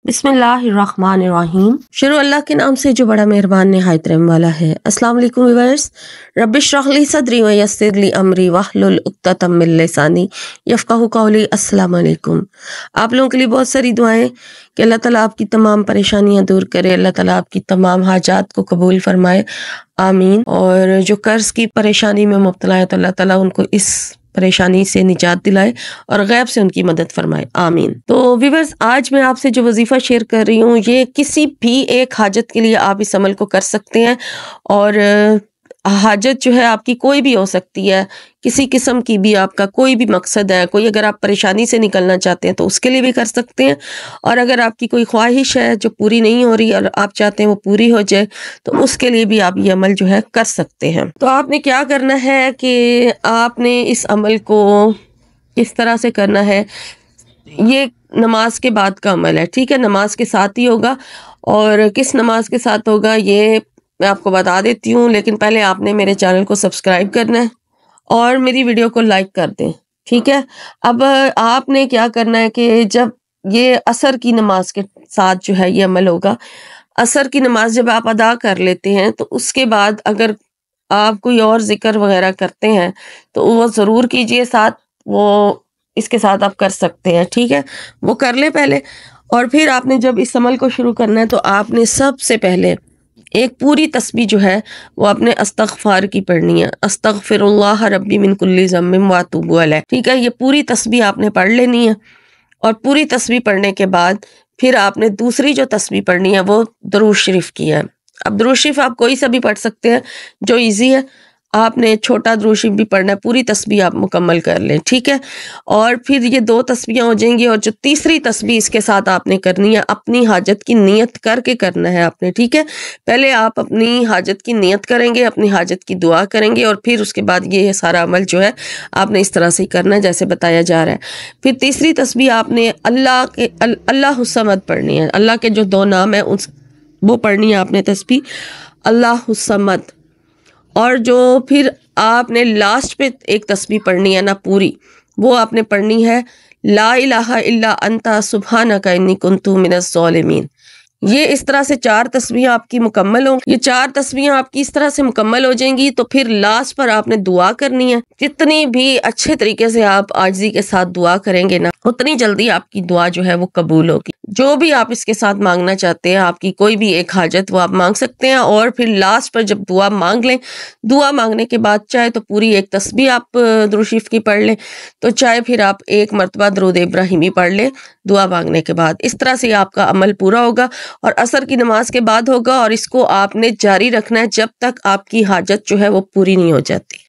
बिस्मिल्लाहिर्रहमानिर्रहीम। शुरू अल्लाह के नाम से जो बड़ा मेहरबान निहायत रहम वाला है। अस्सलाम वालेकुम व्यूअर्स, रब्बिश्रह ली सदरी व यस्सिर ली अमरी वहलुल उक़्दतम मिन लिसानी यफ़क़हू क़ौली। अस्सलाम वालेकुम। आप लोगों के लिए बहुत सारी दुआएं कि अल्लाह ताला आपकी तमाम परेशानियां दूर करे, अल्लाह ताला आपकी तमाम हाजात को कबूल फरमाए, आमीन। और जो कर्ज की परेशानी में मुब्तला है तो अल्लाह ताला उनको इस परेशानी से निजात दिलाए और गैब से उनकी मदद फरमाए, आमीन। तो व्यूअर्स, आज मैं आपसे जो वजीफ़ा शेयर कर रही हूँ, ये किसी भी एक हाजत के लिए आप इस अमल को कर सकते हैं। और हाजत जो है आपकी कोई भी हो सकती है, किसी किस्म की भी, आपका कोई भी मकसद है, कोई अगर आप परेशानी से निकलना चाहते हैं तो उसके लिए भी कर सकते हैं। और अगर आपकी कोई ख्वाहिश है जो पूरी नहीं हो रही और आप चाहते हैं वो पूरी हो जाए तो उसके लिए भी आप ये अमल जो है कर सकते हैं। तो आपने क्या करना है कि आपने इस अमल को किस तरह से करना है, ये नमाज के बाद का अमल है, ठीक है, नमाज के साथ ही होगा। और किस नमाज के साथ होगा ये मैं आपको बता देती हूँ, लेकिन पहले आपने मेरे चैनल को सब्सक्राइब करना है और मेरी वीडियो को लाइक कर दें, ठीक है। अब आपने क्या करना है कि जब ये असर की नमाज के साथ जो है ये अमल होगा, असर की नमाज जब आप अदा कर लेते हैं तो उसके बाद अगर आप कोई और जिक्र वगैरह करते हैं तो वो ज़रूर कीजिए, साथ वो इसके साथ आप कर सकते हैं, ठीक है, वो कर ले पहले। और फिर आपने जब इस अमल को शुरू करना है तो आपने सबसे पहले एक पूरी तस्बीह जो है वो अपने अस्तगफार की पढ़नी है, अस्तगफिरुल्लाह रब्बी मिन कुल्ली ज़म्बिन व अतूबु अलैह, ठीक है। ये पूरी तस्बीह आपने पढ़ लेनी है। और पूरी तस्बीह पढ़ने के बाद फिर आपने दूसरी जो तस्बीह पढ़नी है वो दुरूद शरीफ की है। अब दुरूद शरीफ आप कोई सा भी पढ़ सकते हैं जो इजी है, आपने छोटा दुरूद शरीफ भी पढ़ना है, पूरी तस्बीह आप मुकम्मल कर लें, ठीक है। और फिर ये 2 तस्बीहें हो जाएंगी और जो तीसरी तस्बीह इसके साथ आपने करनी है, अपनी हाजत की नियत करके करना है आपने, ठीक है। पहले आप अपनी हाजत की नियत करेंगे, अपनी हाजत की दुआ करेंगे और फिर उसके बाद ये सारा अमल जो है आपने इस तरह से ही करना है जैसे बताया जा रहा है। फिर तीसरी तस्बीह आपने अल्लाह समद पढ़नी है, अल्लाह के जो 2 नाम है उस वो पढ़नी है आपने तस्बीह अल्लाह समद। और जो फिर आपने लास्ट पे एक तस्बीह पढ़नी है ना पूरी, वो आपने पढ़नी है ला इलाहा इल्ला अंता सुब्हानका इन्नी कुन्तु मिनज़ ज़ालिमीन। ये इस तरह से 4 तस्बीहें आपकी मुकम्मल हों। ये 4 तस्बीहें आपकी इस तरह से मुकम्मल हो जाएंगी तो फिर लास्ट पर आपने दुआ करनी है। जितनी भी अच्छे तरीके से आप आजिज़ी के साथ दुआ करेंगे ना, उतनी जल्दी आपकी दुआ जो है वो कबूल होगी। जो भी आप इसके साथ मांगना चाहते हैं, आपकी कोई भी एक हाजत वो आप मांग सकते हैं। और फिर लास्ट पर जब दुआ मांग लें, दुआ मांगने के बाद चाहे तो पूरी एक तस्बीह आप दुरूद शरीफ की पढ़ लें, तो चाहे फिर आप एक मरतबा दुरूद इब्राहिमी पढ़ लें दुआ मांगने के बाद। इस तरह से आपका अमल पूरा होगा और असर की नमाज के बाद होगा। और इसको आपने जारी रखना है जब तक आपकी हाजत जो है वो पूरी नहीं हो जाती।